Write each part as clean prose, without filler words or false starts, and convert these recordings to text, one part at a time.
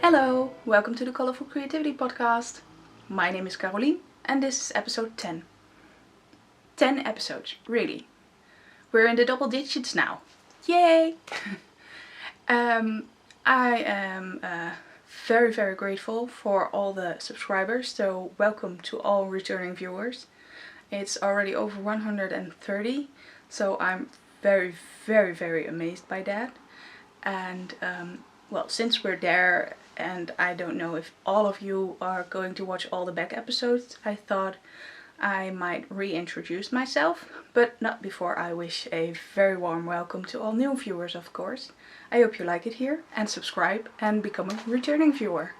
Hello, welcome to the Colourful Creativity Podcast. My name is Carolien and this is episode 10. 10 episodes, really. We're in the double digits now. Yay! I am very, very grateful for all the subscribers, so welcome to all returning viewers. It's already over 130, so I'm very, very, very amazed by that. And since we're there, and I don't know if all of you are going to watch all the back episodes, I thought I might reintroduce myself, but not before I wish a very warm welcome to all new viewers, of course. I hope you like it here and subscribe and become a returning viewer.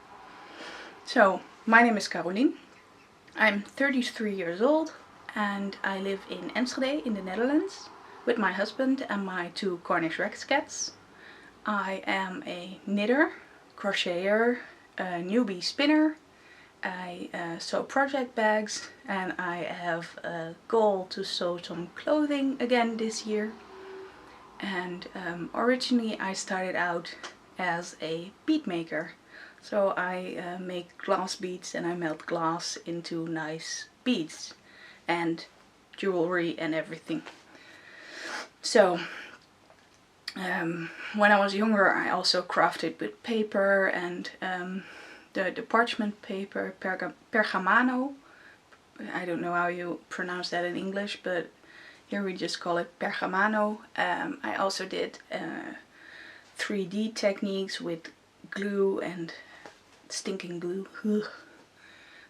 So, my name is Carolien. I'm 33 years old and I live in Enschede in the Netherlands with my husband and my 2 Cornish Rex cats. I am a knitter, crocheter, a newbie spinner. I sew project bags and I have a goal to sew some clothing again this year. And originally I started out as a bead maker. So I make glass beads and I melt glass into nice beads and jewelry and everything. So when I was younger I also crafted with paper and the parchment paper, pergamano. I don't know how you pronounce that in English, but here we just call it pergamano. I also did 3D techniques with glue and stinking glue. Ugh.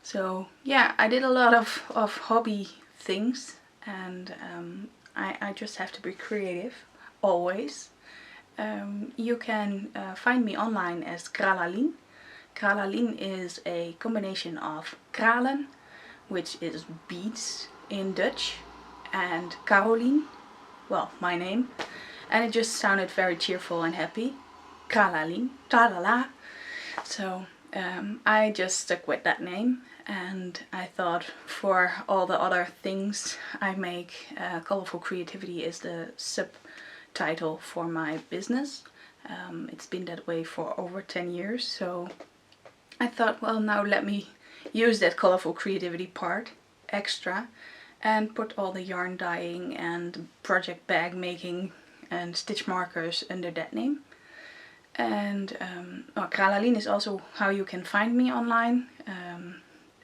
So yeah, I did a lot of hobby things, and I just have to be creative, always. You can find me online as Carolien. Carolien is a combination of kralen, which is beads in Dutch, and Carolien, well, my name, and it just sounded very cheerful and happy. Carolien, tra-la-la. So I just stuck with that name, and I thought for all the other things I make, Colourful Creativity is the subtitle for my business. It's been that way for over 10 years, so I thought, well, now let me use that Colourful Creativity part extra and put all the yarn dyeing and project bag making and stitch markers under that name. And Carolien is also how you can find me online,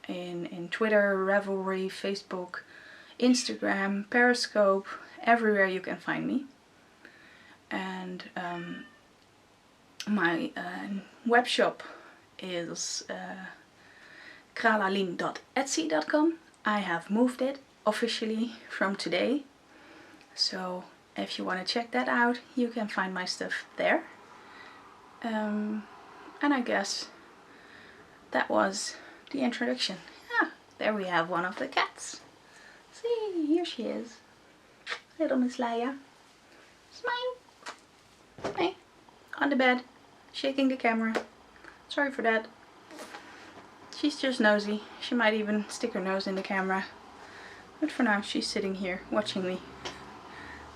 in Twitter, Ravelry, Facebook, Instagram, Periscope, everywhere you can find me. And my web shop is kralien.etsy.com. I have moved it officially from today, so if you want to check that out, you can find my stuff there. And I guess that was the introduction. Ah, there we have one of the cats. See, here she is. Little Miss Leia. Smile. Hey, on the bed, shaking the camera. Sorry for that. She's just nosy. She might even stick her nose in the camera. But for now, she's sitting here watching me.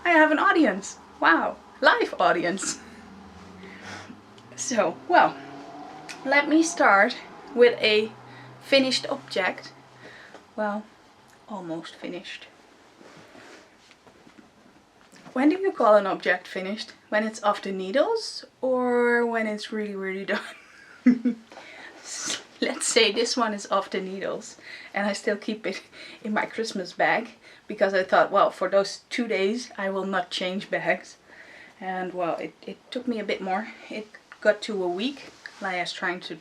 I have an audience. Wow, live audience. So, well, let me start with a finished object. Well, almost finished. When do you call an object finished? When it's off the needles or when it's really, really done? Let's say this one is off the needles and I still keep it in my Christmas bag because I thought, well, for those 2 days I will not change bags. And well, it took me a bit more. It got to a week. Leia's trying to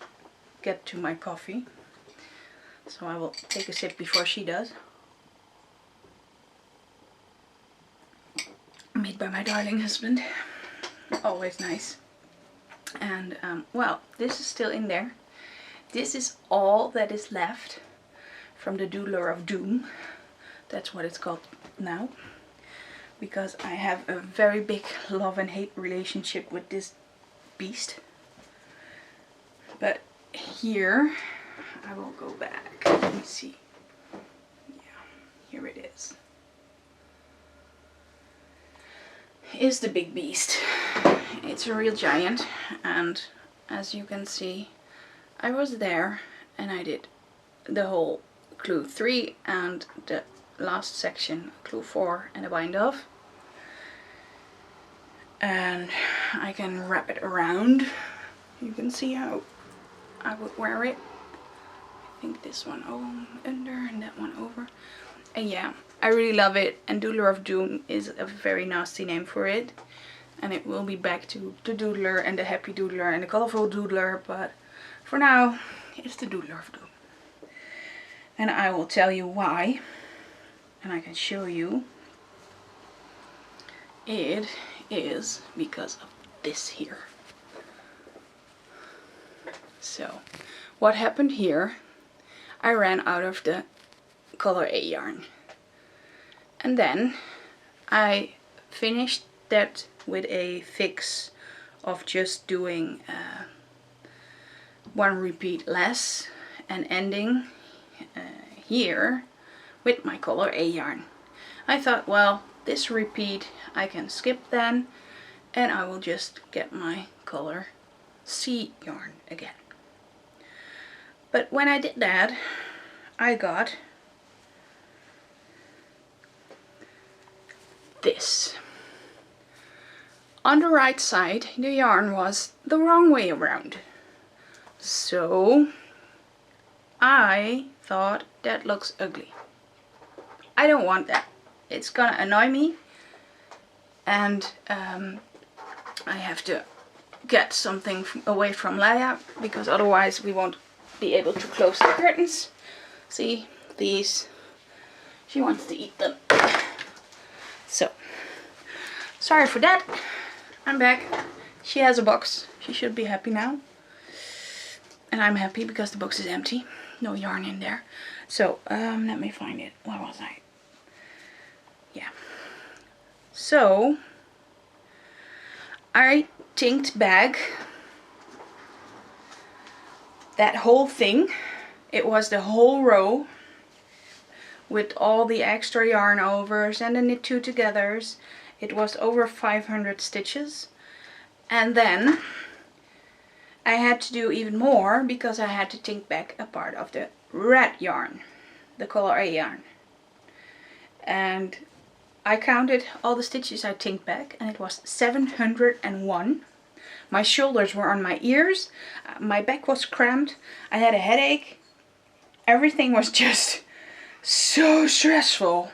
get to my coffee, so I will take a sip before she does. Made by my darling husband. Always nice. And well, this is still in there. This is all that is left from the Doodler of Doom. That's what it's called now. Because I have a very big love and hate relationship with this beast. But here, I will go back. Let me see. Yeah, here it is. Is the big beast. It's a real giant, and as you can see, I was there and I did the whole clue 3 and the last section, clue 4, and a bind off. And I can wrap it around. You can see how I would wear it. I think this one under and that one over. And yeah, I really love it. And Doodler of Doom is a very nasty name for it. And it will be back to the Doodler and the Happy Doodler and the Colourful Doodler. But for now, it's the Doodler of Doom. And I will tell you why. And I can show you. It is because of this here. So, what happened here, I ran out of the color A yarn. And then I finished that with a fix of just doing one repeat less and ending here with my color A yarn. I thought, well, this repeat I can skip then, and I will just get my color C yarn again. But when I did that, I got this. On the right side, the yarn was the wrong way around. So I thought, that looks ugly. I don't want that. It's gonna annoy me. And I have to get something away from Leia, because otherwise we won't be able to close the curtains. See, these, she wants to eat them. So, sorry for that. I'm back. She has a box. She should be happy now. And I'm happy because the box is empty. No yarn in there. So, let me find it. Where was I? Yeah. So, I tinked back that whole thing. It was the whole row with all the extra yarn overs and the knit two togethers. It was over 500 stitches. And then I had to do even more because I had to tink back a part of the red yarn, the color A yarn. And I counted all the stitches I tinked back, and it was 701. My shoulders were on my ears, my back was cramped, I had a headache. Everything was just so stressful.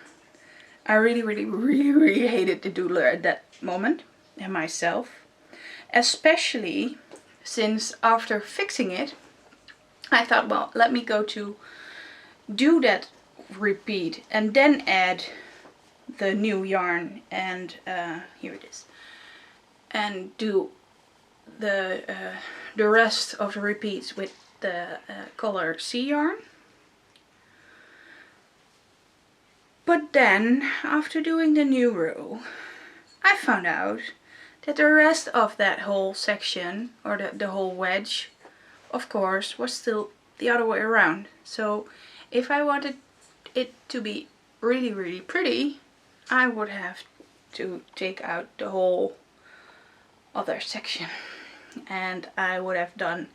I really hated the Doodler at that moment, and myself. Especially since after fixing it, I thought, well, let me go to do that repeat and then add the new yarn, and here it is, and do the rest of the repeats with the color C yarn. But then, after doing the new row, I found out that the rest of that whole section, or the whole wedge, of course, was still the other way around. So if I wanted it to be really pretty, I would have to take out the whole other section. And I would have done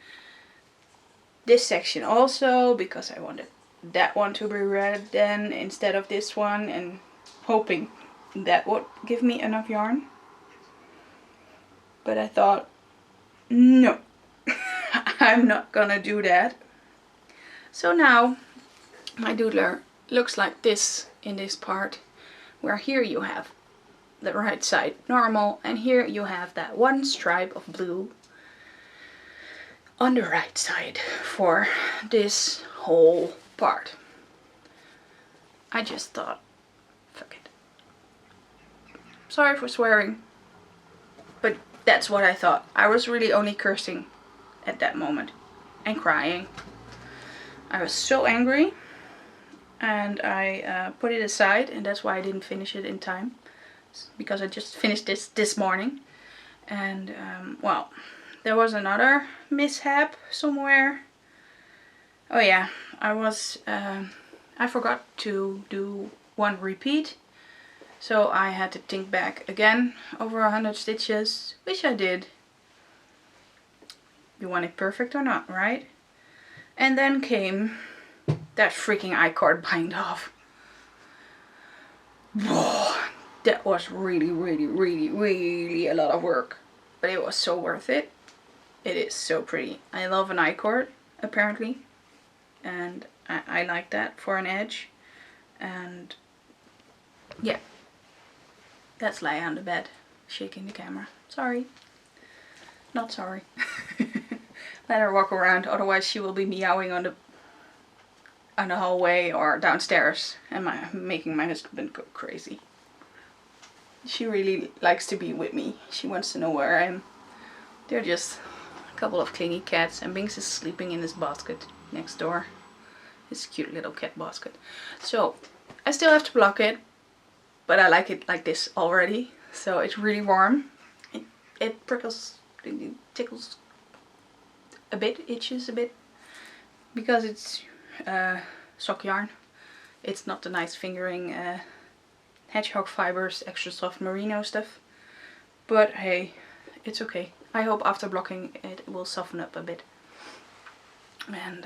this section also, because I wanted that one to be red then instead of this one, and hoping that would give me enough yarn. But I thought, no, I'm not gonna do that. So now my Doodler looks like this in this part, where here you have the right side normal, and here you have that one stripe of blue on the right side for this whole part. I just thought, fuck it. Sorry for swearing, but that's what I thought. I was really only cursing at that moment and crying. I was so angry, and I put it aside, and that's why I didn't finish it in time, because I just finished this morning. And well, there was another mishap somewhere. Oh yeah, I forgot to do one repeat, so I had to tink back again over 100 stitches, which I did. You want it perfect or not, right? And then came that freaking iCard bind off. Whoa, that was really, really, really, really a lot of work. But it was so worth it. It is so pretty. I love an iCard, apparently. And I like that for an edge. And yeah. Let's lie on the bed, shaking the camera. Sorry. Not sorry. Let her walk around, otherwise she will be meowing on the hallway or downstairs and making my husband go crazy. She really likes to be with me. She wants to know where I am. They're just a couple of clingy cats, and Binks is sleeping in his basket next door. His cute little cat basket. So I still have to block it, but I like it like this already. So it's really warm. It prickles, it tickles a bit, itches a bit, because it's sock yarn. It's not the nice fingering hedgehog fibers, extra soft merino stuff. But hey, it's okay. I hope after blocking it will soften up a bit. And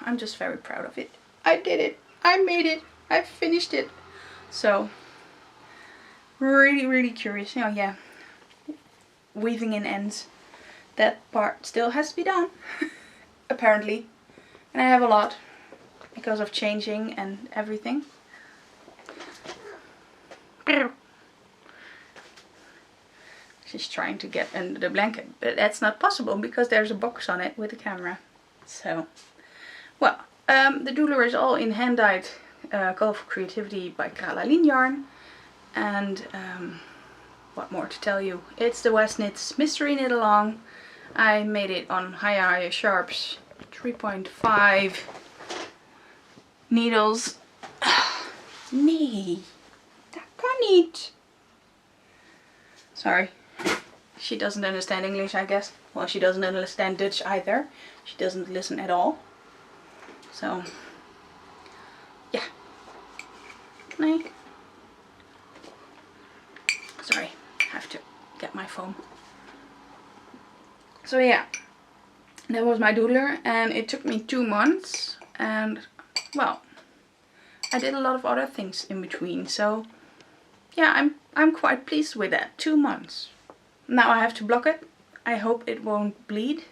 I'm just very proud of it. I did it. I made it. I finished it. So, really, really curious. Oh yeah, weaving in ends. That part still has to be done, apparently. And I have a lot because of changing and everything. She's trying to get under the blanket, but that's not possible because there's a box on it with a camera. So, well, the Doodler is all in hand-dyed Colourful Creativity by Carolien yarn. And what more to tell you? It's the West Knits Mystery Knit Along. I made it on High Sharps 3.5 needles. Nee, dat kan niet. Sorry. She doesn't understand English, I guess. Well, she doesn't understand Dutch either. She doesn't listen at all. So, yeah. Nee. Sorry, I have to get my phone. So yeah, that was my Doodler, and it took me 2 months, and well, I did a lot of other things in between. So yeah, I'm quite pleased with that. 2 months. Now I have to block it. I hope it won't bleed,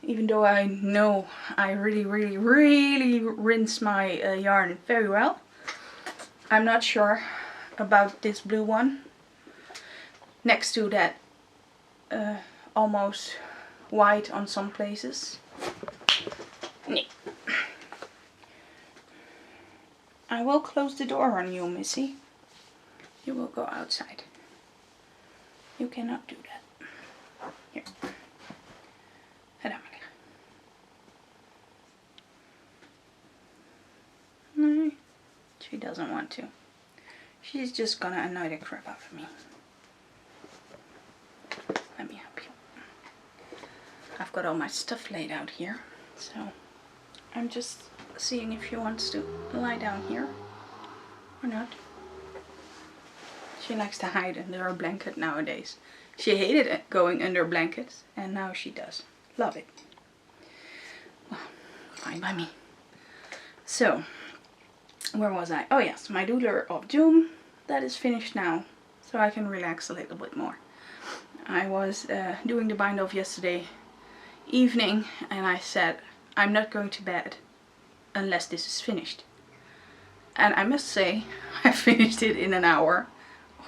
even though I know I really, really, really rinse my yarn very well. I'm not sure about this blue one. Next to that almost white on some places. Nee. I will close the door on you, Missy. You will go outside. You cannot do that. Here. Ga daar maar liggen. No, she doesn't want to. She's just gonna annoy the crap out of me. Let me help you. I've got all my stuff laid out here, so I'm just seeing if she wants to lie down here or not. She likes to hide under a blanket nowadays. She hated it going under blankets, and now she does. Love it. Well, fine by me. So, where was I? Oh yes, my Doodler of Doom. That is finished now, so I can relax a little bit more. I was doing the bind off yesterday evening, and I said I'm not going to bed unless this is finished. And I must say I finished it in an hour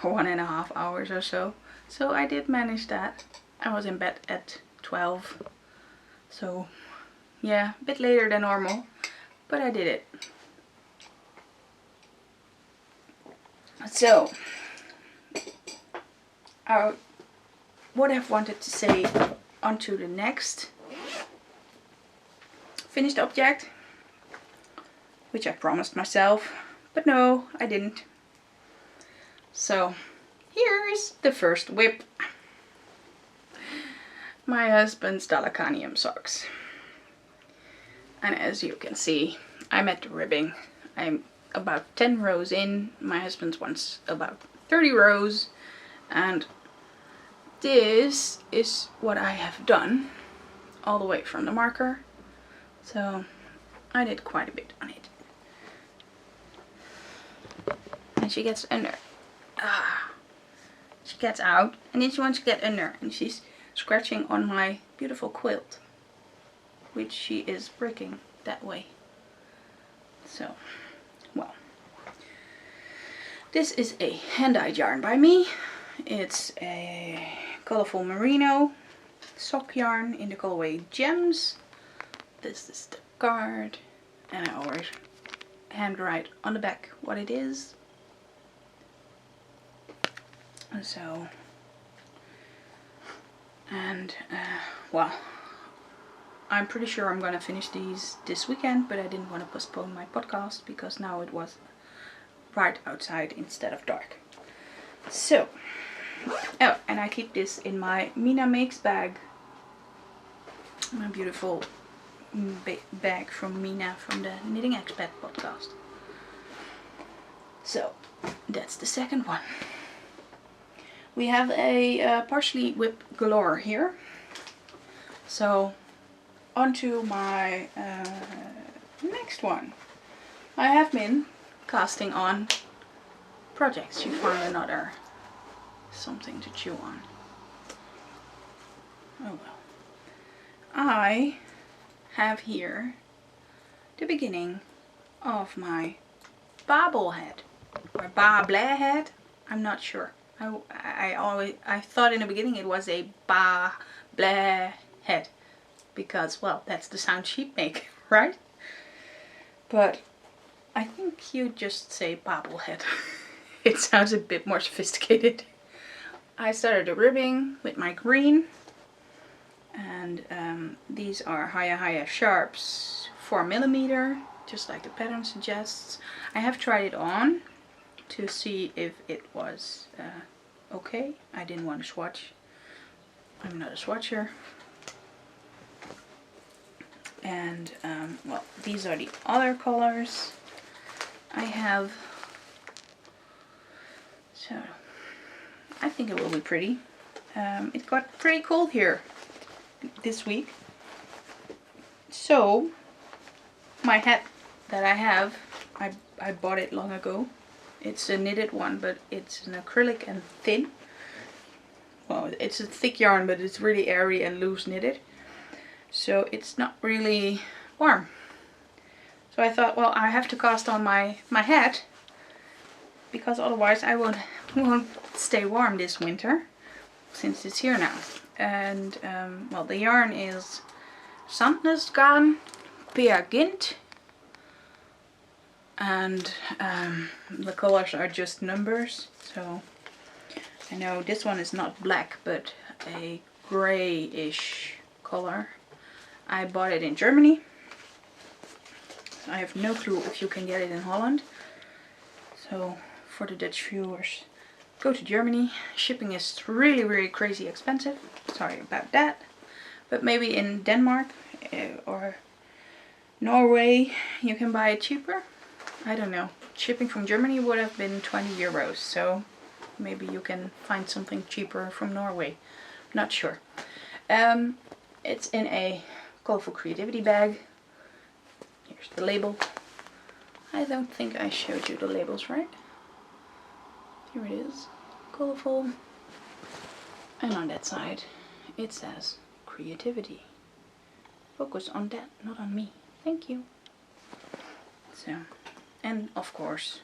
or 1.5 hours or so. So I did manage that. I was in bed at 12. So yeah, a bit later than normal, but I did it. So I would have wanted to say onto the next finished object, which I promised myself, but no, I didn't. So here's the first whip. My husband's Dalacanium socks. And as you can see, I'm at the ribbing. I'm about 10 rows in. My husband's wants about 30 rows. And this is what I have done all the way from the marker. So I did quite a bit on it. And she gets under. She gets out and then she wants to get under, and she's scratching on my beautiful quilt, which she is breaking that way. So, well, this is a hand-dyed yarn by me. It's a Colourful Merino sock yarn in the colorway Gems. This is the card, and I always handwrite on the back what it is. So, and well, I'm pretty sure I'm gonna finish these this weekend, but I didn't want to postpone my podcast because now it was bright outside instead of dark. So, oh, and I keep this in my Mina Makes bag, my beautiful bag from Mina from the Knitting Expat podcast. So, that's the second one. We have a partially whipped galore here. So, onto my next one. I have been casting on projects. You find another something to chew on. Oh well. I have here the beginning of my babble head or babble head. I'm not sure. I thought in the beginning it was a ba blah head because, well, that's the sound sheep make, right? But I think you just say babble head. It sounds a bit more sophisticated. I started the ribbing with my green, and these are Haya Sharps 4mm, just like the pattern suggests. I have tried it on to see if it was okay. I didn't want to swatch. I'm not a swatcher. And well, these are the other colors I have. So I think it will be pretty. It got pretty cold here this week. So my hat that I have, I bought it long ago. It's a knitted one, but it's an acrylic and thin. Well, it's a thick yarn, but it's really airy and loose knitted. So it's not really warm. So I thought, well, I have to cast on my hat, because otherwise I won't stay warm this winter, since it's here now. And well, the yarn is Sandnesgarn Peergynt. And the colors are just numbers. So I know this one is not black, but a grayish color. I bought it in Germany. I have no clue if you can get it in Holland. So for the Dutch viewers, go to Germany. Shipping is really crazy expensive. Sorry about that. But maybe in Denmark or Norway you can buy it cheaper. I don't know. Shipping from Germany would have been 20 euros. So maybe you can find something cheaper from Norway. Not sure. It's in a Colourful Creativity bag. Here's the label. I don't think I showed you the labels, right? Here it is. Colourful. And on that side it says creativity. Focus on that, not on me. Thank you. So, and of course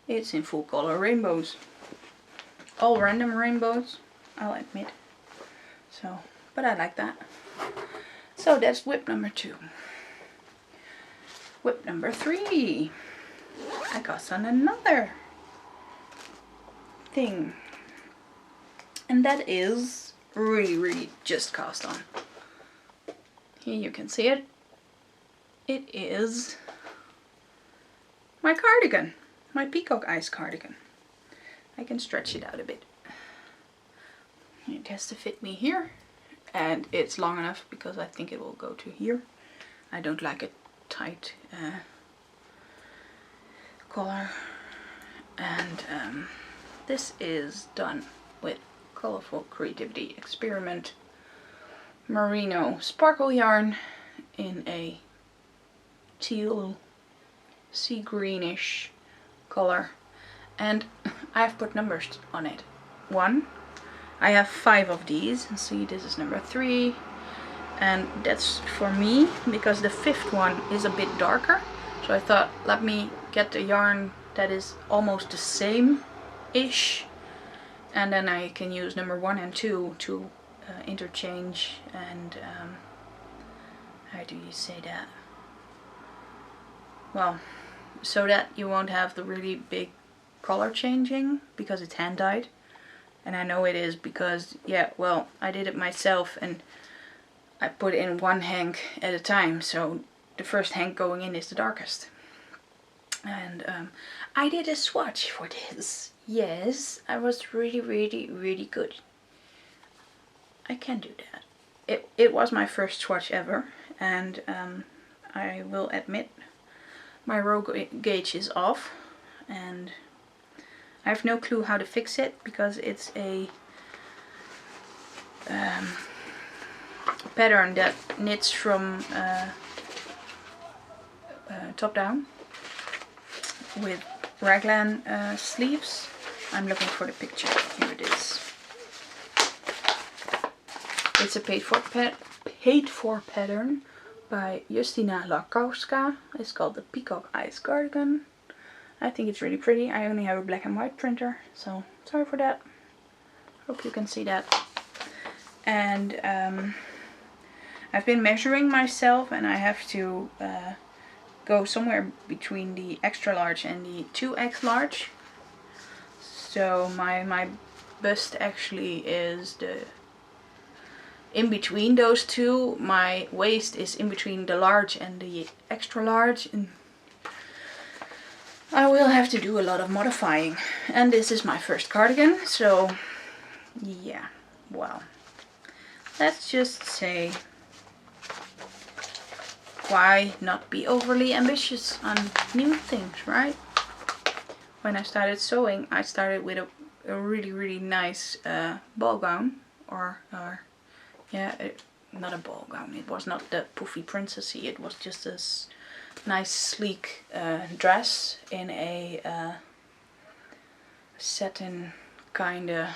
it's in full color rainbows. All random rainbows, I'll admit. So, but I like that. So that's whip number 2. Whip number 3. I got on another thing. And that is really just cast on. Here you can see it. It is my cardigan. My peacock eyes cardigan. I can stretch it out a bit. It has to fit me here. And it's long enough because I think it will go to here. I don't like a tight collar. And this is done with Colourful Creativity Experiment Merino sparkle yarn in a teal, sea greenish color. And I've put numbers on it. 1. I have 5 of these. See, this is number 3. And that's for me because the 5th one is a bit darker. So I thought, let me get the yarn that is almost the same-ish. And then I can use number 1 and 2 to interchange and, how do you say that? Well, so that you won't have the really big color changing because it's hand dyed. And I know it is because, yeah, well, I did it myself and I put in one hank at a time, so the first hank going in is the darkest. And I did a swatch for this. Yes, I was really, really, really good. I can do that. It was my first swatch ever, and I will admit my row gauge is off, and I have no clue how to fix it because it's a pattern that knits from top down with raglan sleeves. I'm looking for the picture. Here it is. It's a paid for pattern by Justina Larkowska. It's called the Peacock Ice Cardigan. I think it's really pretty. I only have a black and white printer, so sorry for that. Hope you can see that. And I've been measuring myself, and I have to go somewhere between the extra large and the 2X large. So my bust actually is in between those two. My waist is in between the large and the extra large, and I will have to do a lot of modifying. And this is my first cardigan, so yeah, well, let's just say, why not be overly ambitious on new things, right? When I started sewing, I started with a really, really nice ball gown, not a ball gown. It was not the poofy princessy. It was just this nice sleek dress in a satin kind of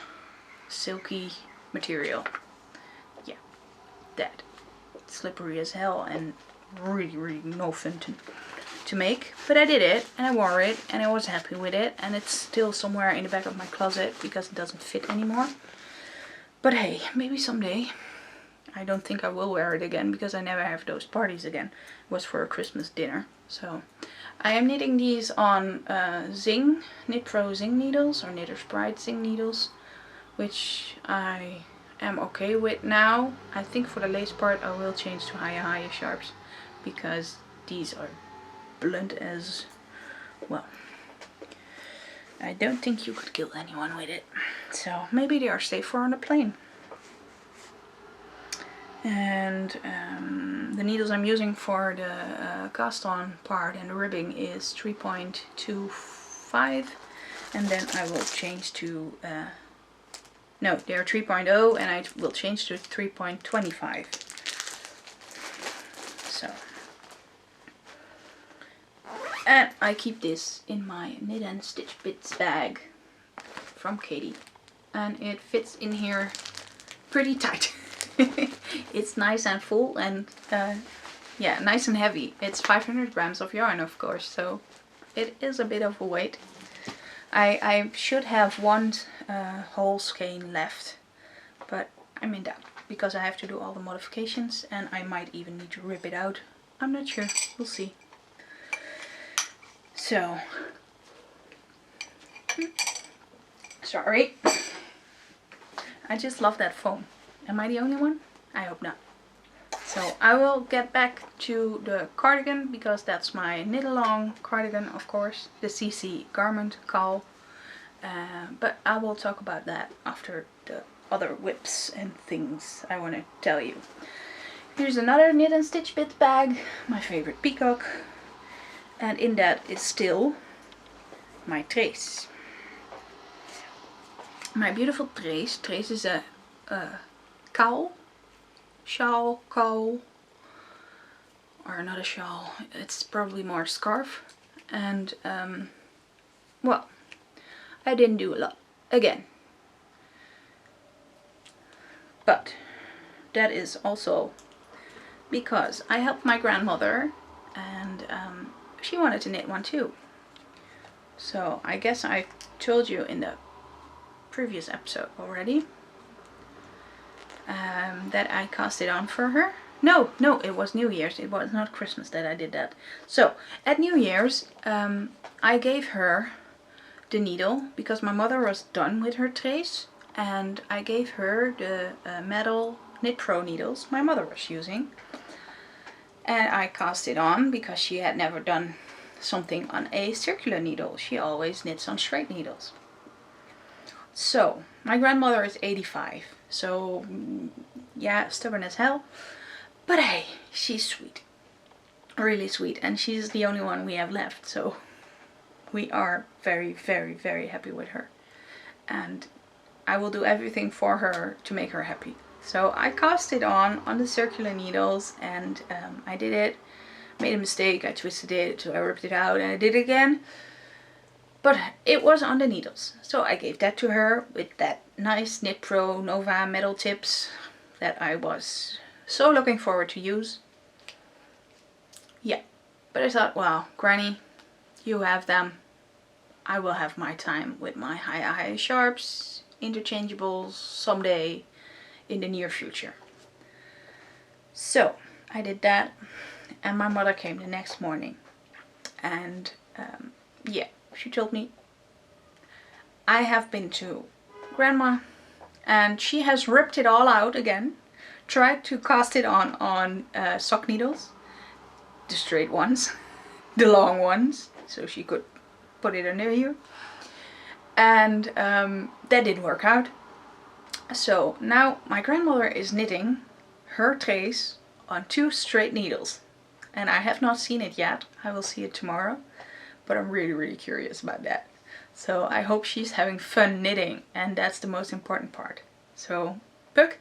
silky material. Yeah, that slippery as hell and really, really no fun to make. But I did it and I wore it and I was happy with it, and it's still somewhere in the back of my closet because it doesn't fit anymore. But hey, maybe someday. I don't think I will wear it again because I never have those parties again. It was for a Christmas dinner. So I am knitting these on Zing, Knit Pro Zing needles, or Knitter's Pride Zing needles, which I am okay with now. I think for the lace part I will change to higher sharps because these are blunt as well. I don't think you could kill anyone with it. So maybe they are safer on a plane. And the needles I'm using for the cast on part and the ribbing is 3.25, and then I will change to no, they are 3.0 and I will change to 3.25. So, and I keep this in my Knit and Stitch Bits bag from Katie, and it fits in here pretty tight. It's nice and full and yeah, nice and heavy. It's 500 grams of yarn, of course, so it is a bit of a weight. I should have one whole skein left, but I'm in doubt because I have to do all the modifications and I might even need to rip it out. I'm not sure, we'll see. So, sorry, I just love that foam. Am I the only one? I hope not. So I will get back to the cardigan because that's my knit along cardigan, of course, the CC garment call. But I will talk about that after the other whips and things I want to tell you. Here's another Knit and Stitch Bits bag, my favorite peacock, and in that is still my trace. My beautiful trace. Trace is a caul, shawl, caul, or not a shawl, it's probably more a scarf. And well, I didn't do a lot again, but that is also because I helped my grandmother, and she wanted to knit one too. So I guess I told you in the previous episode already that I cast it on for her. No, it was New Year's. It was not Christmas that I did that. So at New Year's, I gave her the needle because my mother was done with her trace, and I gave her the metal Knit Pro needles my mother was using. And I cast it on because she had never done something on a circular needle. She always knits on straight needles. So my grandmother is 85, so yeah, stubborn as hell. But hey, she's sweet. Really sweet. And she's the only one we have left. So we are very, very, very happy with her. And I will do everything for her to make her happy. So I cast it on the circular needles, and I did it. Made a mistake. I twisted it, so I ripped it out and I did it again. But it was on the needles. So I gave that to her with that nice Knit Pro Nova metal tips that I was so looking forward to use. Yeah, but I thought, well, Granny, you have them. I will have my time with my high sharps, interchangeables someday in the near future. So I did that, and my mother came the next morning, and yeah, she told me, I have been to Grandma, and she has ripped it all out again. Tried to cast it on sock needles, the straight ones, the long ones, so she could put it under here. And that didn't work out. So now my grandmother is knitting her trace on 2 straight needles. And I have not seen it yet. I will see it tomorrow. But I'm really, really curious about that. So I hope she's having fun knitting, and that's the most important part. So, Puck,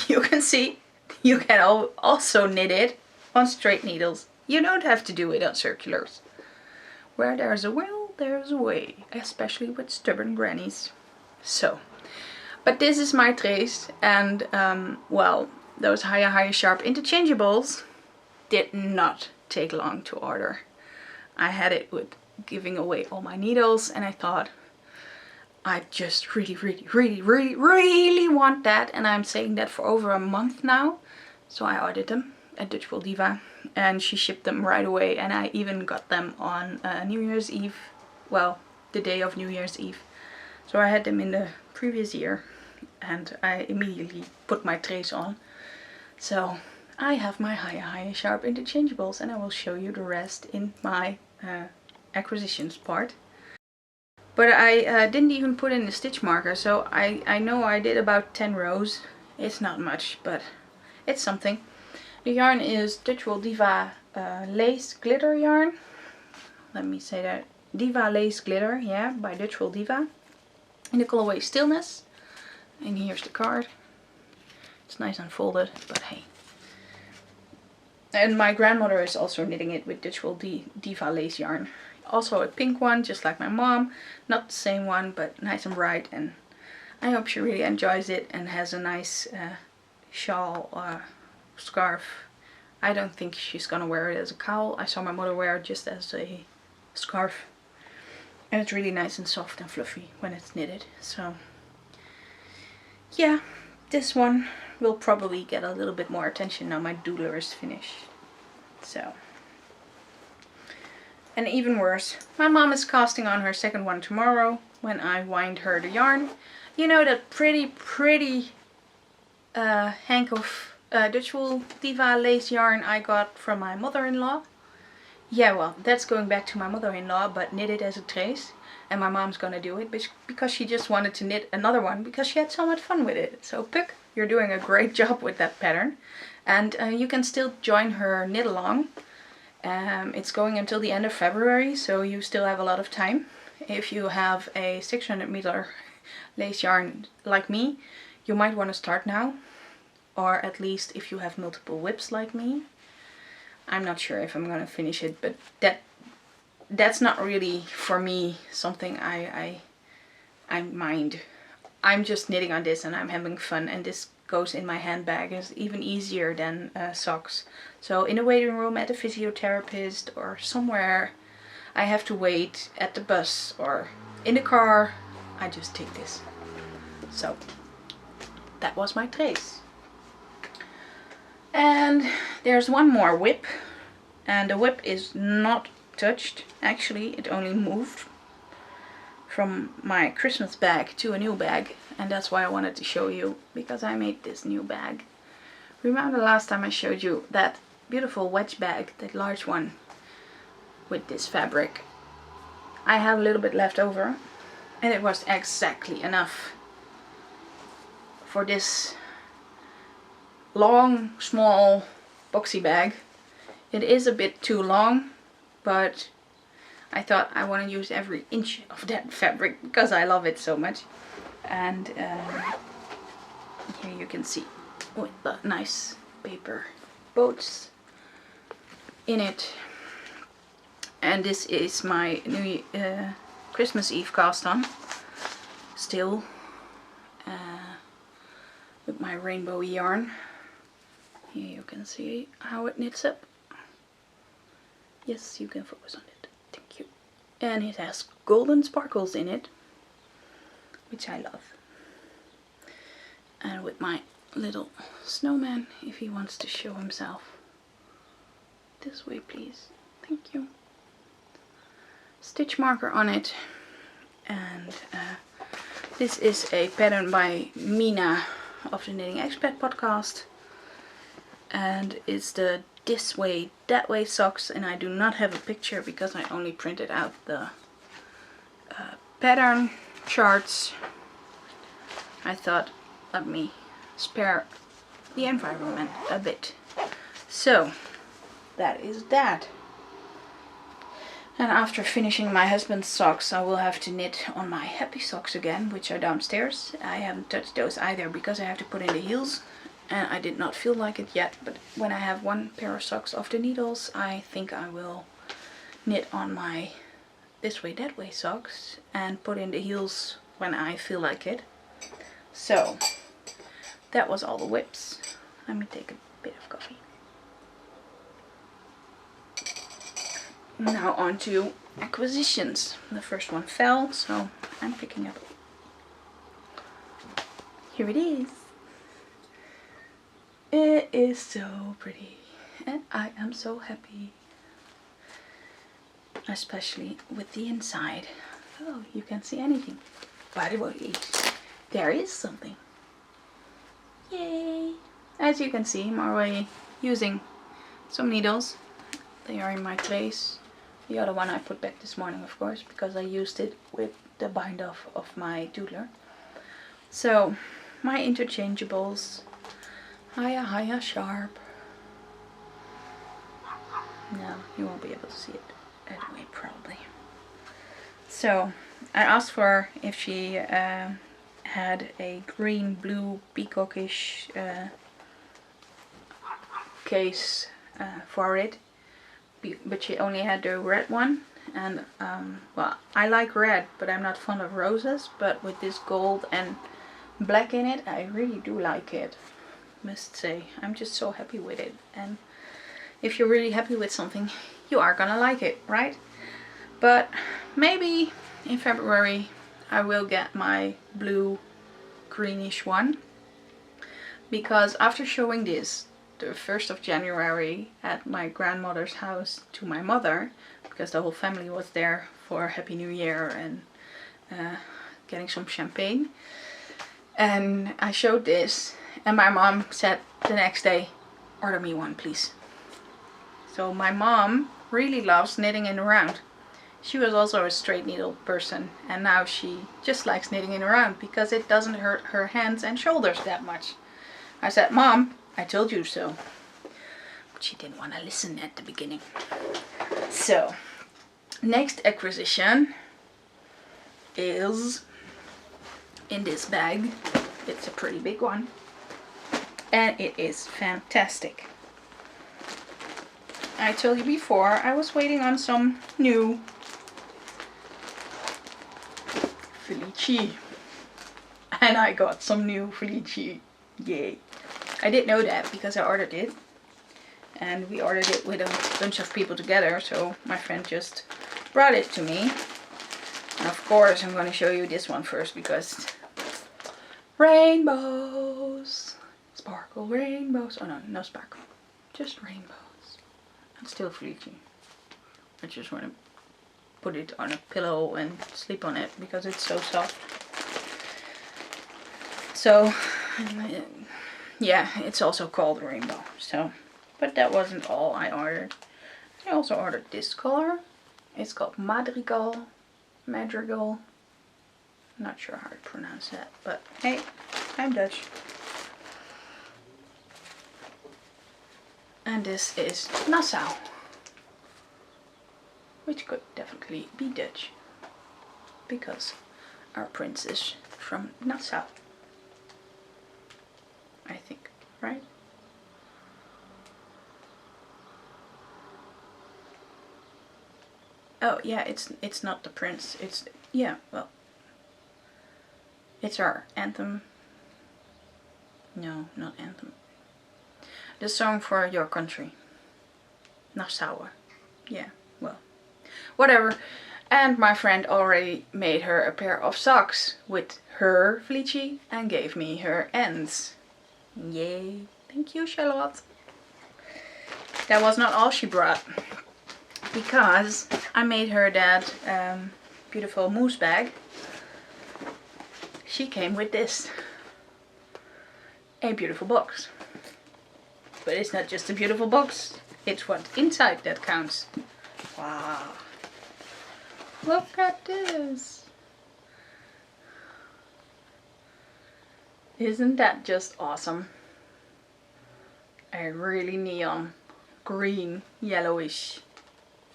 you can see, you can also knit it on straight needles. You don't have to do it on circulars. Where there's a will, there's a way. Especially with stubborn grannies. So, but this is my trace, and well, those higher sharp interchangeables did not take long to order. I had it with giving away all my needles, and I thought, I just really want that, and I'm saying that for over a month now. So I ordered them at Dutchful Diva, and she shipped them right away, and I even got them on New Year's Eve, well, the day of New Year's Eve. So I had them in the previous year, and I immediately put my trace on. So I have my higher sharp interchangeables, and I will show you the rest in my acquisitions part. But I didn't even put in the stitch marker, so I know I did about 10 rows. It's not much, but it's something. The yarn is Dutchful Diva Lace Glitter yarn. Let me say that. Diva Lace Glitter, yeah, by Dutchful Diva. In the colorway Stillness. And here's the card. It's nice and folded, but hey. And my grandmother is also knitting it with Dutchful Diva lace yarn. Also a pink one, just like my mom. Not the same one, but nice and bright. And I hope she really enjoys it and has a nice shawl scarf. I don't think she's gonna wear it as a cowl. I saw my mother wear it just as a scarf. And it's really nice and soft and fluffy when it's knitted. So yeah, this one will probably get a little bit more attention now my Doodler is finished. So, and even worse, my mom is casting on her second one tomorrow when I wind her the yarn. You know that pretty hank of Dutchful Diva lace yarn I got from my mother-in-law? Yeah, well, that's going back to my mother-in-law, but knitted as a trace. And my mom's gonna do it because she just wanted to knit another one because she had so much fun with it. So Puck, you're doing a great job with that pattern. And you can still join her knit along. It's going until the end of February, so you still have a lot of time. If you have a 600 meter lace yarn like me, you might want to start now. Or at least if you have multiple whips like me. I'm not sure if I'm gonna finish it, but that's not really for me something I mind. I'm just knitting on this and I'm having fun, and this goes in my handbag. It's even easier than socks. So in a waiting room at a physiotherapist or somewhere I have to wait at the bus or in the car, I just take this. So that was my trace. And there's one more whip, and the whip is not touched. Actually, it only moved from my Christmas bag to a new bag, and that's why I wanted to show you, because I made this new bag. Remember the last time I showed you that beautiful wedge bag, that large one with this fabric? I had a little bit left over, and it was exactly enough for this long, small, boxy bag. It is a bit too long, but I thought I want to use every inch of that fabric because I love it so much. And here you can see with the nice paper boats in it. And this is my new Christmas Eve cast on, still with my rainbow yarn. Here you can see how it knits up. Yes, you can focus on it. Thank you. And it has golden sparkles in it, which I love. And with my little snowman, if he wants to show himself. This way, please. Thank you. Stitch marker on it. And this is a pattern by Mina of the Knitting Expat podcast. And it's the This Way, That Way socks, and I do not have a picture because I only printed out the pattern charts. I thought, let me spare the environment a bit. So, that is that. And after finishing my husband's socks, I will have to knit on my happy socks again, which are downstairs. I haven't touched those either because I have to put in the heels. And I did not feel like it yet, but when I have one pair of socks off the needles, I think I will knit on my This Way, That Way socks and put in the heels when I feel like it. So, that was all the whips. Let me take a bit of coffee. Now on to acquisitions. The first one fell, so I'm picking up. Here it is. It is so pretty and I am so happy, especially with the inside. Oh, you can't see anything. By the way, there is something. Yay! As you can see, I'm already using some needles. They are in my trays. The other one I put back this morning, of course, because I used it with the bind off of my Doodler. So, my interchangeables. Hiya sharp. No, you won't be able to see it anyway, probably. So, I asked her if she had a green, blue, peacockish case for it. But she only had the red one. And, well, I like red, but I'm not fond of roses. But with this gold and black in it, I really do like it. Must say, I'm just so happy with it. And if you're really happy with something, you are gonna like it, right? But maybe in February I will get my blue greenish one, because after showing this the 1st of January at my grandmother's house to my mother, because the whole family was there for Happy New Year and getting some champagne, and I showed this. And my mom said the next day, order me one, please. So my mom really loves knitting in a round. She was also a straight needle person, and now she just likes knitting in a round because it doesn't hurt her hands and shoulders that much. I said, Mom, I told you so. But she didn't want to listen at the beginning. So, next acquisition is in this bag. It's a pretty big one. And it is fantastic. I told you before, I was waiting on some new Felici. And I got some new Felici. Yay. I didn't know that because I ordered it. And we ordered it with a bunch of people together. So my friend just brought it to me. And of course I'm going to show you this one first because rainbows. Sparkle rainbows. Oh no, no sparkle. Just rainbows. And still Felici. I just want to put it on a pillow and sleep on it because it's so soft. So, yeah, it's also called rainbow. So, but that wasn't all I ordered. I also ordered this color. It's called Madrigal. Madrigal. I'm not sure how to pronounce that, but hey, I'm Dutch. And this is Nassau, which could definitely be Dutch because our prince is from Nassau, I think, right? Oh yeah, it's not the prince. It's yeah, well, it's our anthem. No, not anthem. The song for your country. Nassau. Yeah, well, whatever. And my friend already made her a pair of socks with her Felici and gave me her ends. Yay. Thank you, Charlotte. That was not all she brought. Because I made her that beautiful moose bag. She came with this. A beautiful box. But it's not just a beautiful box. It's what's inside that counts. Wow. Look at this. Isn't that just awesome? A really neon green, yellowish.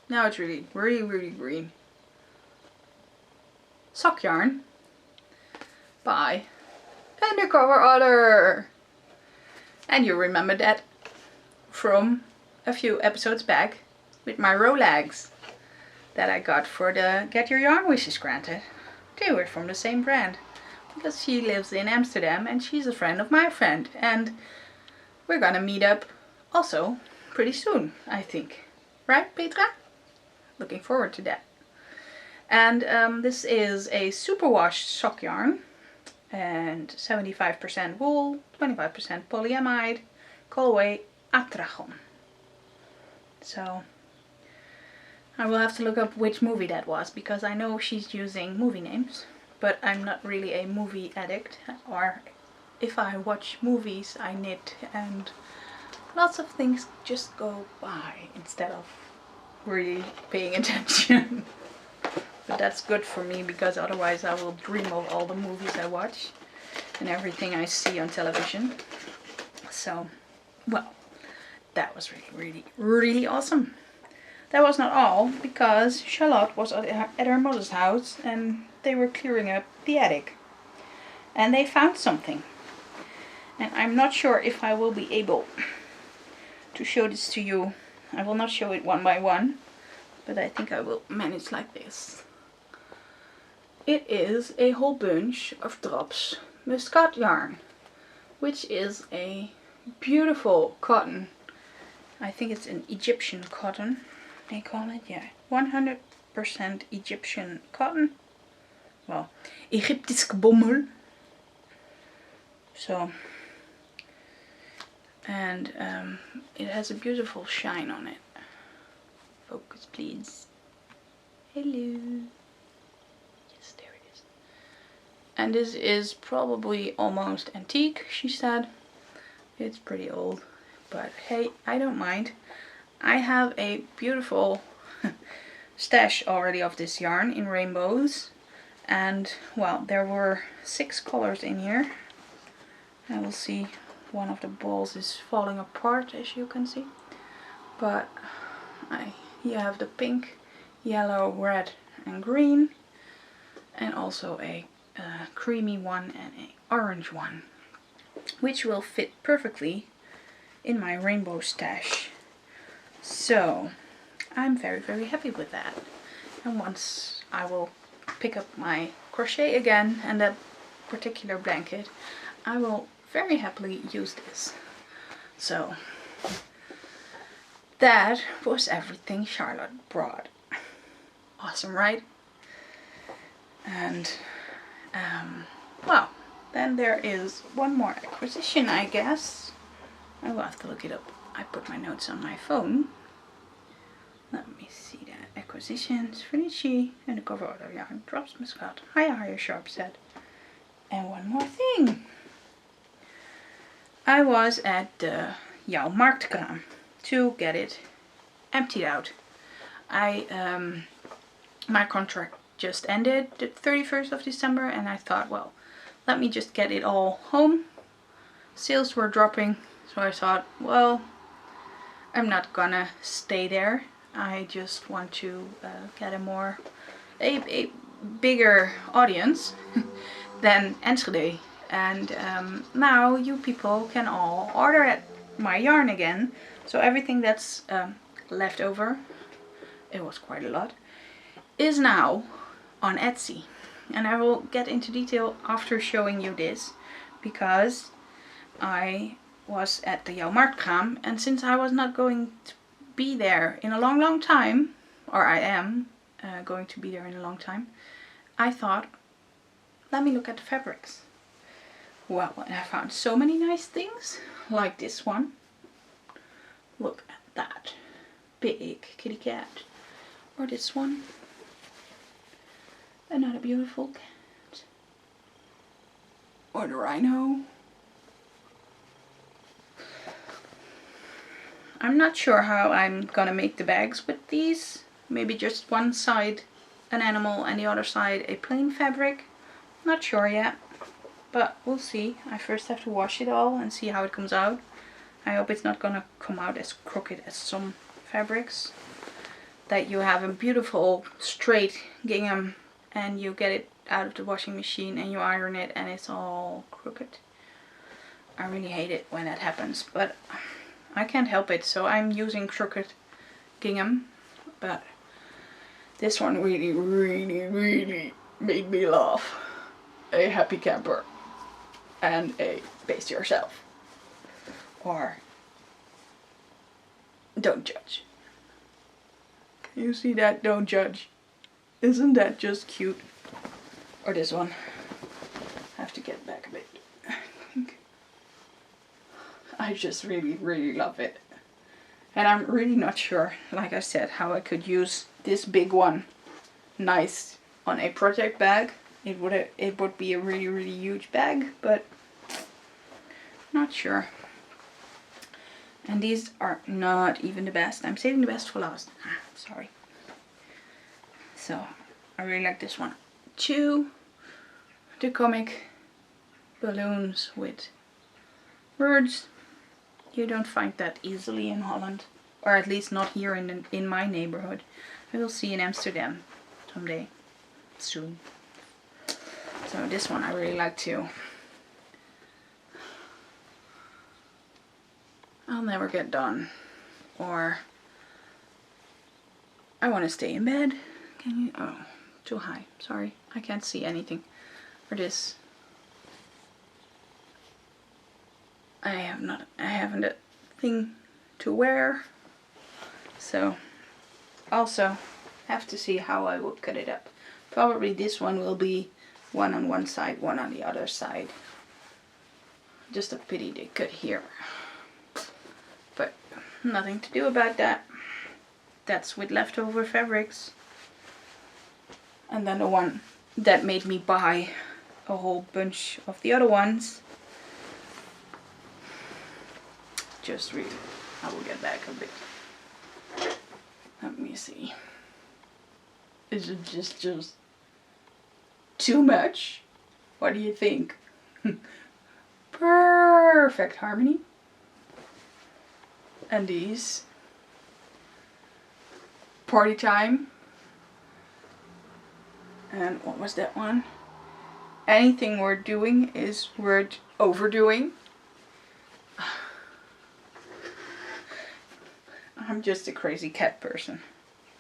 Now it's really, really, really green. Sock yarn by Undercover Otter. And you remember that from a few episodes back with my Rolex that I got for the Get Your Yarn Wishes Granted. They were from the same brand because she lives in Amsterdam and she's a friend of my friend, and we're gonna meet up also pretty soon, I think. Right, Petra? Looking forward to that. And this is a superwash sock yarn and 75% wool, 25% polyamide, colorway Atragon. So I will have to look up which movie that was because I know she's using movie names, but I'm not really a movie addict, or if I watch movies I knit and lots of things just go by instead of really paying attention. But that's good for me because otherwise I will dream of all the movies I watch and everything I see on television. So, well, that was really, really, really awesome. That was not all because Charlotte was at her mother's house and they were clearing up the attic. And they found something. And I'm not sure if I will be able to show this to you. I will not show it one by one, but I think I will manage like this. It is a whole bunch of drops muscat yarn, which is a beautiful cotton. I think it's an Egyptian cotton, they call it, yeah. 100% Egyptian cotton. Well, Egyptisch bommel. So, and it has a beautiful shine on it. Focus, please. Hello. Yes, there it is. And this is probably almost antique, she said. It's pretty old, but hey, I don't mind. I have a beautiful stash already of this yarn in rainbows. And, well, there were 6 colors in here. I will see one of the balls is falling apart, as you can see. But you have the pink, yellow, red and green. And also a creamy one and an orange one. Which will fit perfectly in my rainbow stash So I'm very, very happy with that. And once I will pick up my crochet again and that particular blanket, I will very happily use this. So that was everything Charlotte brought. Awesome, right? And well, then there is one more acquisition, I guess. I will have to look it up. I put my notes on my phone. Let me see that. Acquisitions, Felici, and the cover order yarn, drops muscat, higher sharp set. And one more thing. I was at the Jaarmarktkraam to get it emptied out. My contract just ended the 31st of December, and I thought, well, let me just get it all home. Sales were dropping, so I thought, well, I'm not gonna stay there. I just want to get a bigger audience than Enschede. And now you people can all order at my yarn again. So everything that's left over, it was quite a lot, is now on Etsy. And I will get into detail after showing you this, because I was at the Jaarmarktkraam, and since I was not going to be there in a long time, or I am going to be there in a long time, I thought, let me look at the fabrics. Well, and I found so many nice things, like this one. Look at that big kitty cat. Or this one. Another beautiful cat. Or the rhino. I'm not sure how I'm gonna make the bags with these. Maybe just one side an animal and the other side a plain fabric. Not sure yet, but we'll see. I first have to wash it all and see how it comes out. I hope it's not gonna come out as crooked as some fabrics. That you have a beautiful straight gingham and you get it out of the washing machine and you iron it and it's all crooked. I really hate it when that happens, but I can't help it, so I'm using crooked gingham. But this one really made me laugh. A happy camper and a pace yourself. Or don't judge. Can you see that? Don't judge. Isn't that just cute? Or this one. I have to get back a bit. I just really love it. And I'm really not sure, like I said, how I could use this big one nice on a project bag. It would be a really huge bag, but not sure. And these are not even the best. I'm saving the best for last. Sorry. So I really like this one. 2, the comic balloons with words. You don't find that easily in Holland, or at least not here in my neighborhood. I will see in Amsterdam someday, soon. So this one I really like too. I'll never get done, or I want to stay in bed. Can you? Oh, too high. Sorry, I can't see anything. Or this. I haven't a thing to wear, so also have to see how I will cut it up. Probably this one will be one on one side, one on the other side. Just a pity they cut here, but nothing to do about that. That's with leftover fabrics. And then the one that made me buy a whole bunch of the other ones. Just read. I will get back a bit. Let me see. Is it just too much? What do you think? Perfect harmony. And these. Party time. And what was that one? Anything we're doing is worth overdoing. I'm just a crazy cat person.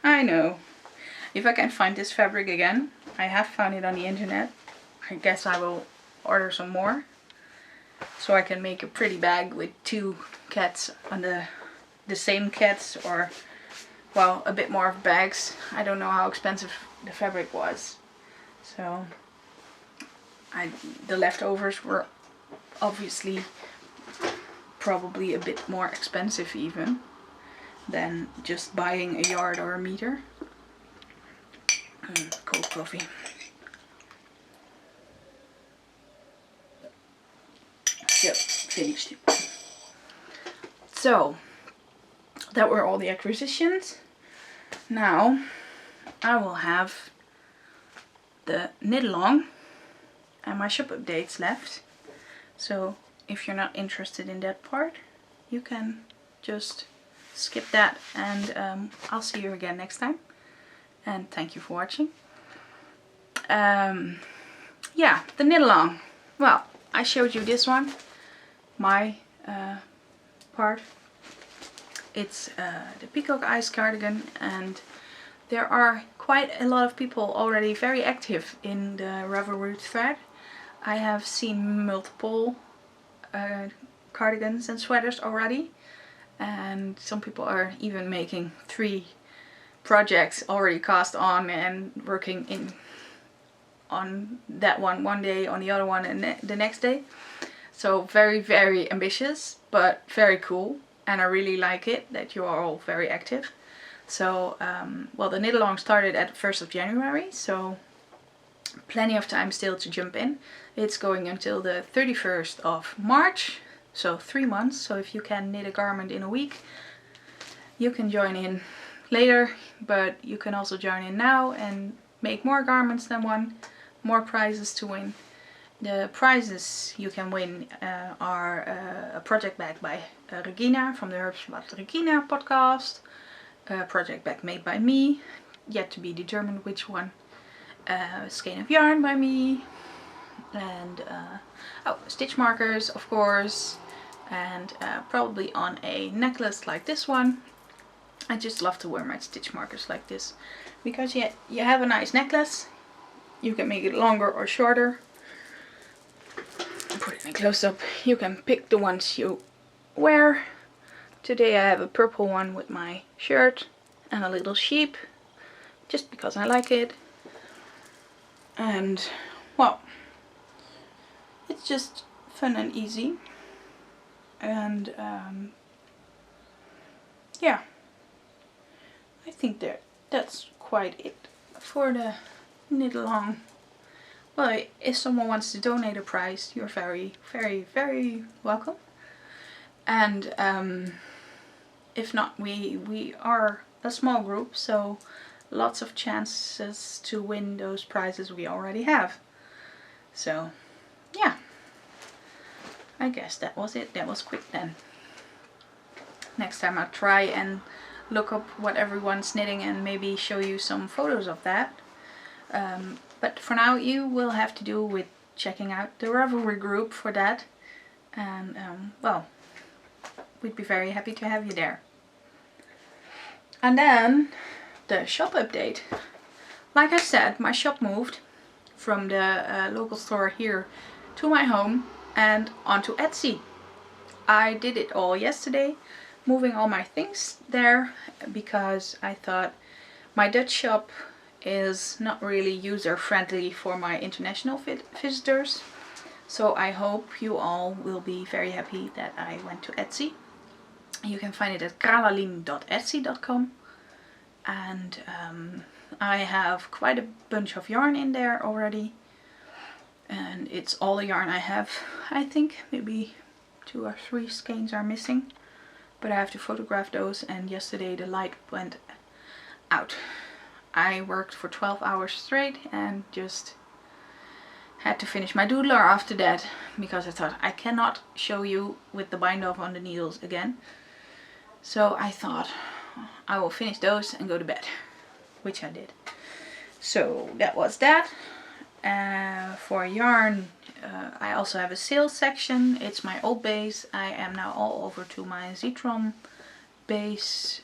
I know. If I can find this fabric again, I have found it on the internet. I guess I will order some more. So I can make a pretty bag with 2 cats on the same cats, or well, a bit more of bags. I don't know how expensive the fabric was. So the leftovers were obviously probably a bit more expensive even than just buying a yard or a meter. Cold coffee. Yep, finished. So that were all the acquisitions. Now I will have the knit along and my shop updates left. So if you're not interested in that part, you can just skip that, and I'll see you again next time. And thank you for watching. Yeah, the knit along. Well, I showed you this one, my part. It's the Peacock Eyes cardigan, and there are quite a lot of people already very active in the Ravelry thread. I have seen multiple cardigans and sweaters already, and some people are even making 3 projects already cast on and working on that one day, on the other one, and the next day. So very, very ambitious, but very cool, and I really like it that you are all very active. So well, the knit along started at 1st of January, so plenty of time still to jump in. It's going until the 31st of March, so 3 months. So if you can knit a garment in a week, you can join in later, but you can also join in now and make more garments than one, more prizes to win. The prizes you can win are a project bag by Regina from the Herbs Regina podcast, a project bag made by me, yet to be determined which one, a skein of yarn by me, and stitch markers, of course, and probably on a necklace like this one. I just love to wear my stitch markers like this, because you have a nice necklace. You can make it longer or shorter. Put it in close up. You can pick the ones you wear. Today I have a purple one with my shirt and a little sheep, just because I like it. And well, it's just fun and easy. And yeah, I think that's quite it for the knit along. Well, if someone wants to donate a prize, you're very, very, very welcome. And if not, we are a small group, so lots of chances to win those prizes we already have. So yeah, I guess that was it. That was quick then. Next time I'll try and look up what everyone's knitting and maybe show you some photos of that. But for now you will have to do with checking out the Ravelry group for that. And well, we'd be very happy to have you there. And then the shop update. Like I said, my shop moved from the local store here to my home and onto Etsy. I did it all yesterday, moving all my things there, because I thought my Dutch shop is not really user friendly for my international visitors. So I hope you all will be very happy that I went to Etsy. You can find it at carolien.etsy.com, and I have quite a bunch of yarn in there already, and it's all the yarn I have. I think maybe 2 or 3 skeins are missing, but I have to photograph those, and yesterday the light went out. I worked for 12 hours straight and just had to finish my doodler after that, because I thought I cannot show you with the bind off on the needles again. So I thought I will finish those and go to bed, which I did. So that was that. For yarn, I also have a sales section. It's my old base. I am now all over to my Zitron base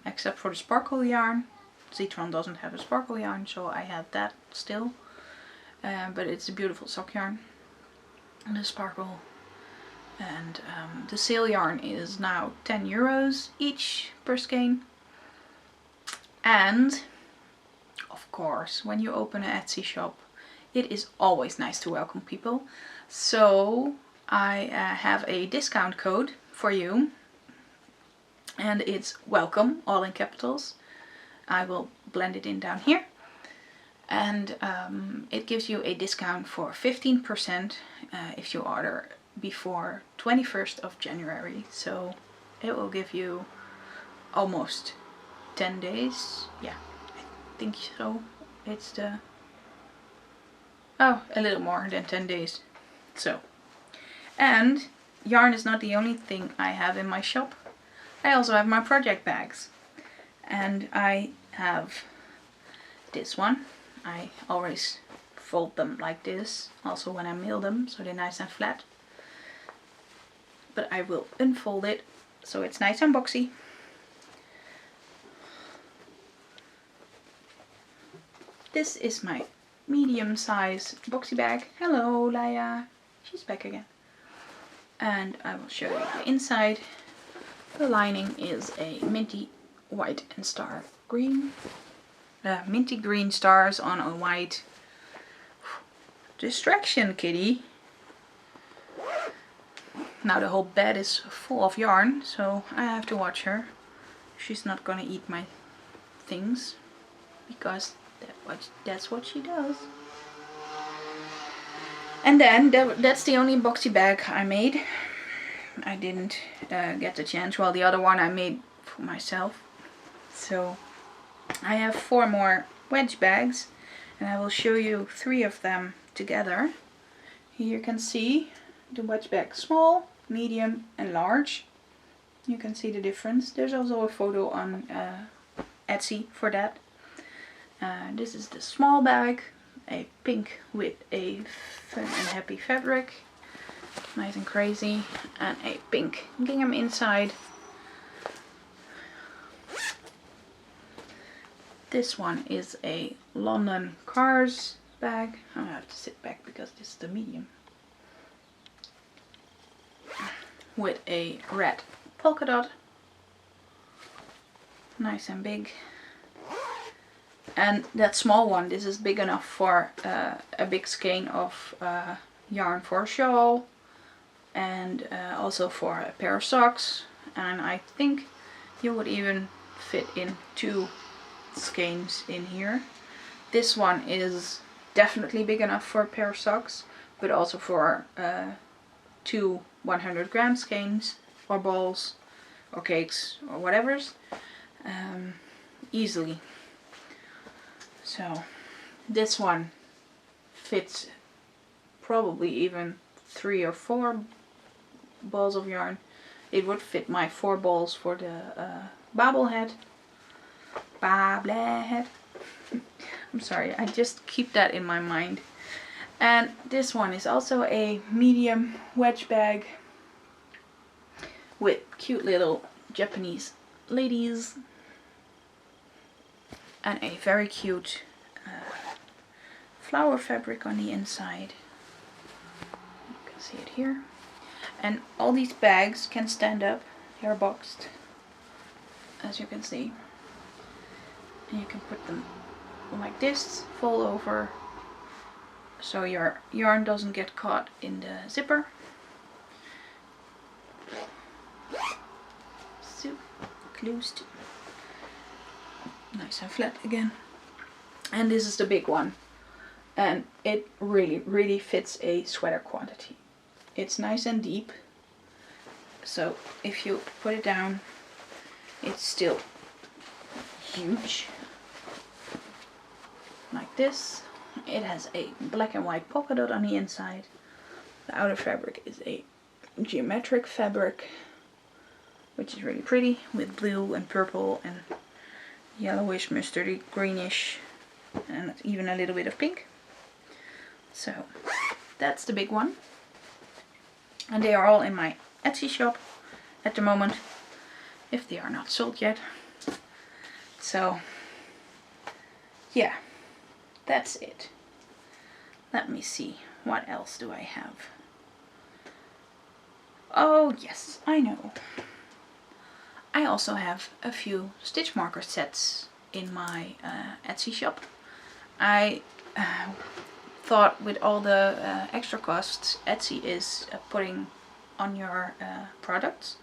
except for the sparkle yarn. Zitron doesn't have a sparkle yarn, so I have that still. But it's a beautiful sock yarn. And the sparkle. And the sale yarn is now €10 each per skein. And of course, when you open an Etsy shop, it is always nice to welcome people. So I have a discount code for you, and it's welcome, all in capitals. I will blend it in down here, and it gives you a discount for 15% if you order before 21st of January. So it will give you almost 10 days. Yeah, I think so. It's a little more than 10 days. So, and yarn is not the only thing I have in my shop. I also have my project bags, and I have this one. I always fold them like this, also when I mail them, so they're nice and flat. But I will unfold it so it's nice and boxy. This is my medium size boxy bag. Hello, Laia. She's back again. And I will show you the inside. The lining is a minty white and star green. Minty green stars on a white. Distraction, kitty. Now the whole bed is full of yarn, so I have to watch her. She's not gonna eat my things, because that's what she does. And then that's the only boxy bag I made. I didn't get the chance. Well, the other one I made for myself. So I have 4 more wedge bags, and I will show you 3 of them together. Here you can see the wedge bag: small, medium and large. You can see the difference. There's also a photo on Etsy for that. This is the small bag, a pink with a fun and happy fabric, nice and crazy, and a pink gingham inside. This one is a London Cars bag. I have to sit back because this is the medium. With a red polka dot, nice and big. And that small one, this is big enough for a big skein of yarn for a shawl, and also for a pair of socks. And I think you would even fit in 2 skeins in here. This one is definitely big enough for a pair of socks, but also for 2 100-gram skeins or balls or cakes or whatever's, easily. So this one fits probably even 3 or 4 balls of yarn. It would fit my 4 balls for the bobblehead. Bobblehead. I'm sorry, I just keep that in my mind. And this one is also a medium wedge bag with cute little Japanese ladies. And a very cute flower fabric on the inside. You can see it here. And all these bags can stand up. They are boxed, as you can see. And you can put them like this, fold over, so your yarn doesn't get caught in the zipper. So closed. Nice and flat again. And this is the big one, and it really fits a sweater quantity. It's nice and deep, so if you put it down, it's still huge, like this. It has a black and white polka dot on the inside. The outer fabric is a geometric fabric, which is really pretty, with blue and purple and yellowish, mustardy, greenish, and even a little bit of pink. So that's the big one. And they are all in my Etsy shop at the moment. if they are not sold yet. So yeah, that's it. Let me see, what else do I have? Oh yes, I know. I also have a few stitch marker sets in my Etsy shop. I thought with all the extra costs Etsy is putting on your products,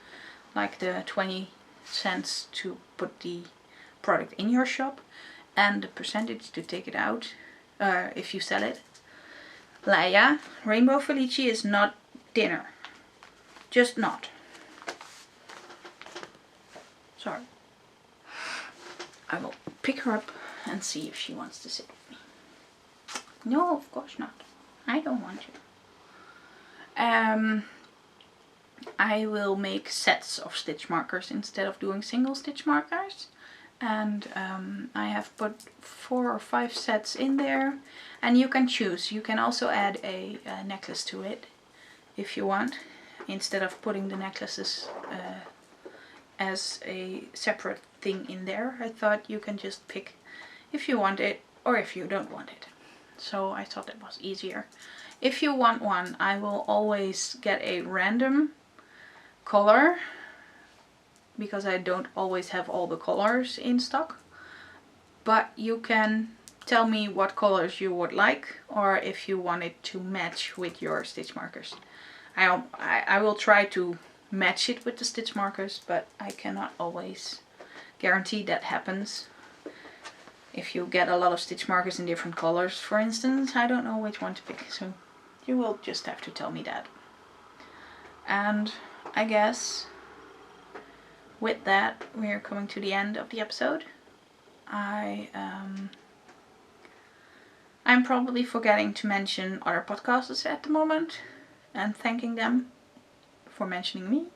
like the 20 cents to put the product in your shop and the percentage to take it out if you sell it. Leia, Rainbow Felici is not dinner. Just not. Sorry. I will pick her up and see if she wants to sit with me. No, of course not. I don't want to. I will make sets of stitch markers instead of doing single stitch markers. And I have put 4 or 5 sets in there. And you can choose. You can also add a necklace to it if you want. Instead of putting the necklaces as a separate thing in there, I thought you can just pick if you want it or if you don't want it. So I thought that was easier. If you want one, I will always get a random color, because I don't always have all the colors in stock. But you can tell me what colors you would like, or if you want it to match with your stitch markers. I will try to match it with the stitch markers, but I cannot always guarantee that happens. If you get a lot of stitch markers in different colors, for instance, I don't know which one to pick, so you will just have to tell me that. And I guess with that we're coming to the end of the episode. I'm probably forgetting to mention other podcasters at the moment and thanking them for mentioning me.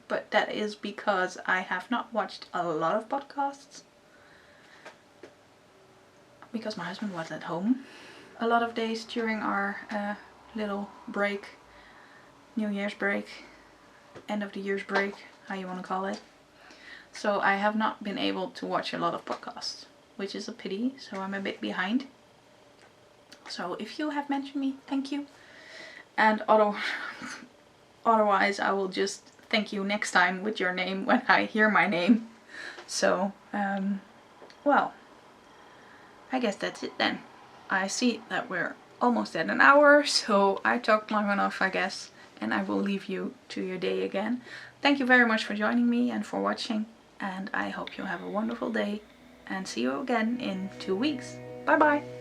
But that is because I have not watched a lot of podcasts. Because my husband was at home a lot of days during our little break. New Year's break. End of the year's break. How you want to call it. So I have not been able to watch a lot of podcasts. Which is a pity. So I'm a bit behind. So if you have mentioned me, thank you. And otherwise I will just thank you next time with your name when I hear my name. So, well, I guess that's it then. I see that we're almost at an hour, so I talked long enough, I guess. And I will leave you to your day again. Thank you very much for joining me and for watching. And I hope you have a wonderful day. And see you again in 2 weeks. Bye bye.